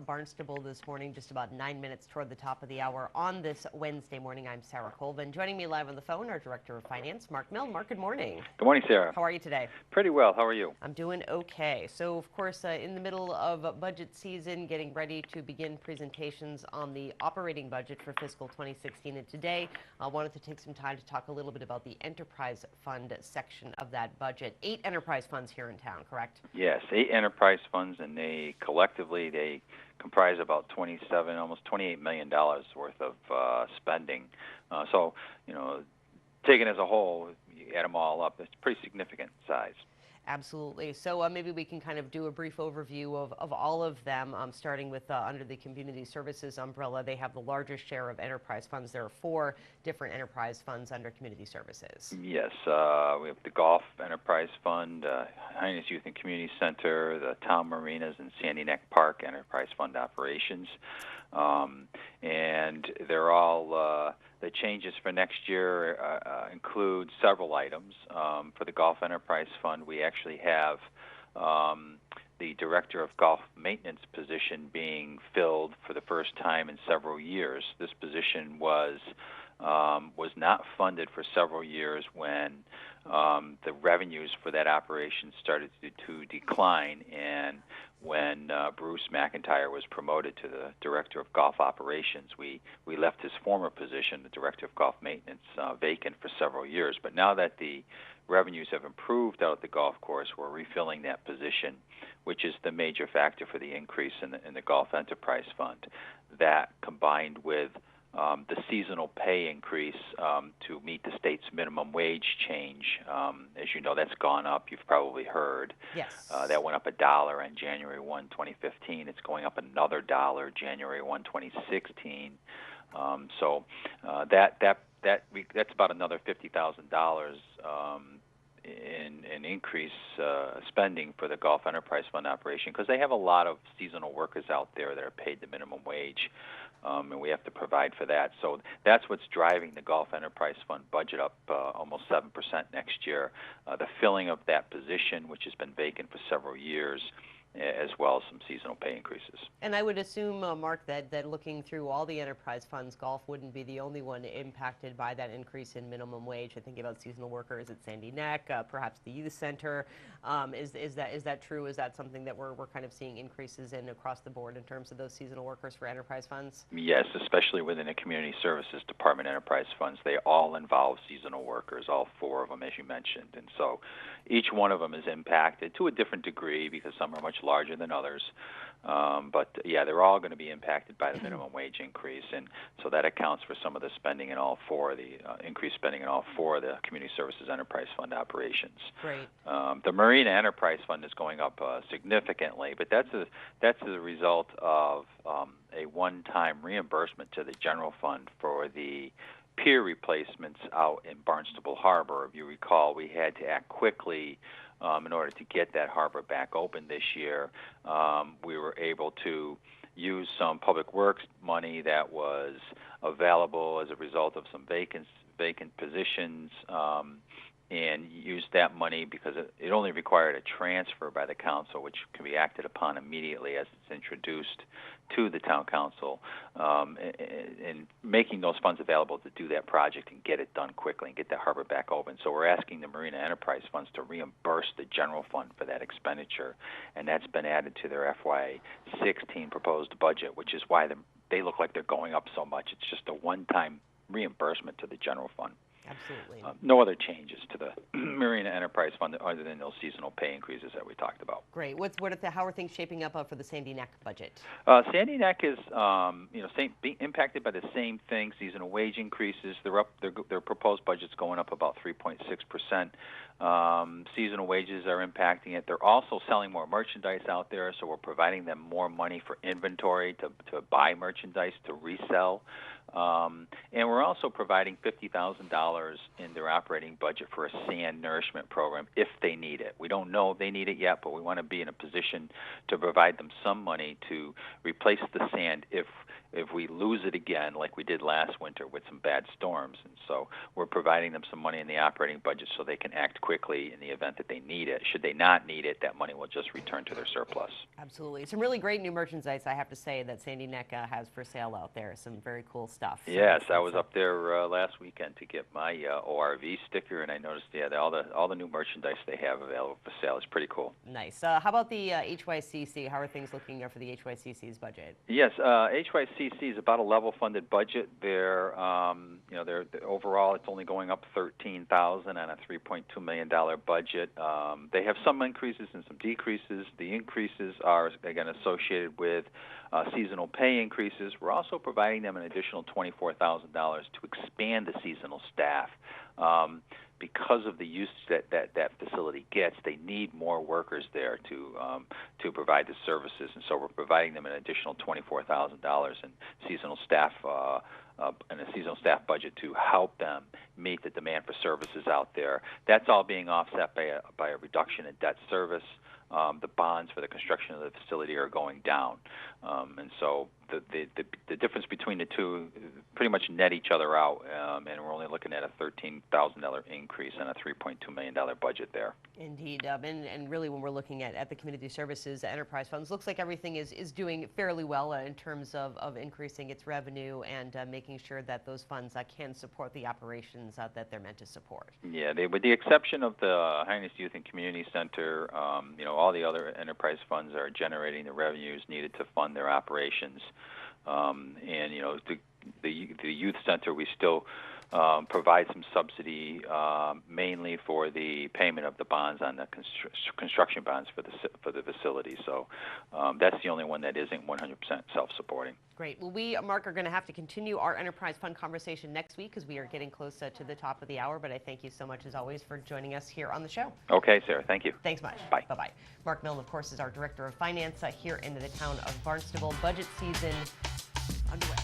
Barnstable This Morning, just about 9 minutes toward the top of the hour on this Wednesday morning. I'm Sarah Colvin. Joining me live on the phone, our Director of Finance, Mark Milne. Mark, good morning. Good morning, Sarah. How are you today? Pretty well. How are you? I'm doing okay. So, of course, in the middle of budget season, getting ready to begin presentations on the operating budget for fiscal 2016. And today, I wanted to take some time to talk a little bit about the enterprise fund section of that budget. 8 enterprise funds here in town, correct? Yes, 8 enterprise funds, and they collectively comprise about almost $28 million worth of spending. So, taken as a whole, you add them all up, it's pretty significant size. Absolutely. So maybe we can kind of do a brief overview of all of them, starting with under the community services umbrella. They have the largest share of enterprise funds. There are 4 different enterprise funds under community services. Yes, we have the Golf Enterprise Fund, Highness Youth and Community Center, the Town Marinas and Sandy Neck Park Enterprise Fund operations. And they're all, the changes for next year include several items. For the Golf Enterprise Fund, we actually have the Director of Golf Maintenance position being filled for the first time in several years. This position was not funded for several years when the revenues for that operation started to decline, and when Bruce McIntyre was promoted to the Director of Golf Operations, we left his former position, the Director of Golf Maintenance, vacant for several years. But now that the revenues have improved out at the golf course, we're refilling that position, which is the major factor for the increase in the Golf Enterprise Fund. That, combined with the seasonal pay increase to meet the state's minimum wage change. As you know, that's gone up. You've probably heard. Yes. That went up $1 on January 1, 2015. It's going up another $1 January 1, 2016. So that's about another $50,000 in increase spending for the Golf Enterprise Fund operation, because they have a lot of seasonal workers out there that are paid the minimum wage. And we have to provide for that. So that's what's driving the Golf Enterprise Fund budget up almost 7% next year. The filling of that position, which has been vacant for several years, as well as some seasonal pay increases. And I would assume, Mark, that looking through all the enterprise funds, golf wouldn't be the only one impacted by that increase in minimum wage. I think about seasonal workers at Sandy Neck, perhaps the youth center. Is that true? Is that something that we're kind of seeing increases in across the board in terms of those seasonal workers for enterprise funds? Yes, especially within the Community Services Department enterprise funds. They all involve seasonal workers, all 4 of them, as you mentioned. And so each one of them is impacted to a different degree because some are much larger than others. But yeah, they're all going to be impacted by the minimum wage increase, and so that accounts for some of the spending in all 4, the increased spending in all 4 of the Community Services Enterprise Fund operations. Great. The Marina Enterprise Fund is going up significantly, but that's the result of a one-time reimbursement to the general fund for the pier replacements out in Barnstable Harbor. If you recall, we had to act quickly in order to get that harbor back open this year. We were able to use some public works money that was available as a result of some vacant positions, and use that money because it only required a transfer by the council, which can be acted upon immediately as it's introduced to the town council, and making those funds available to do that project and get it done quickly and get that harbor back open. So we're asking the Marina Enterprise Funds to reimburse the general fund for that expenditure, and that's been added to their FY16 proposed budget, which is why they look like they're going up so much. It's just a one-time reimbursement to the general fund. Absolutely. No other changes to the Marina Enterprise Fund other than those seasonal pay increases that we talked about. Great. How are things shaping up for the Sandy Neck budget? Sandy Neck is being impacted by the same thing, seasonal wage increases. Their proposed budget's going up about 3.6%. Seasonal wages are impacting it. They're also selling more merchandise out there, so we're providing them more money for inventory to buy merchandise to resell. And we're also providing $50,000 in their operating budget for a sand nourishment program if they need it. We don't know if they need it yet, but we want to be in a position to provide them some money to replace the sand if if we lose it again, like we did last winter with some bad storms. And so we're providing them some money in the operating budget so they can act quickly in the event that they need it. Should they not need it, that money will just return to their surplus. Absolutely. Some really great new merchandise, I have to say, that Sandy Neck has for sale out there. Some very cool stuff. Yes, I was up there last weekend to get my ORV sticker, and I noticed all the new merchandise they have available for sale is pretty cool. Nice. How about the HYCC? How are things looking for the HYCC's budget? Yes, HYCC is about a level-funded budget. They're overall it's only going up $13,000 on a $3.2 million budget. They have some increases and some decreases. The increases are again associated with seasonal pay increases. We're also providing them an additional $24,000 to expand the seasonal staff. Because of the use that facility gets, they need more workers there to provide the services, and so we're providing them an additional $24,000 in seasonal staff and a seasonal staff budget to help them meet the demand for services out there. That's all being offset by a reduction in debt service. The bonds for the construction of the facility are going down, and so the difference between the two pretty much net each other out, and we're only looking at a $13,000 increase on a $3.2 million budget there. Indeed, and really when we're looking at the community services enterprise funds, looks like everything is doing fairly well in terms of increasing its revenue and making sure that those funds can support the operations that they're meant to support. Yeah, with the exception of the Highness Youth and Community Center, all the other enterprise funds are generating the revenues needed to fund their operations. The youth center, we still provide some subsidy, mainly for the payment of the bonds on the construction bonds for the facility. So that's the only one that isn't 100% self-supporting. Great. Well, we, Mark, are going to have to continue our enterprise fund conversation next week because we are getting close to the top of the hour. But I thank you so much, as always, for joining us here on the show. Okay, Sarah. Thank you. Thanks much. Bye. Bye-bye. Mark Milne, of course, is our Director of Finance here in the town of Barnstable. Budget season underway.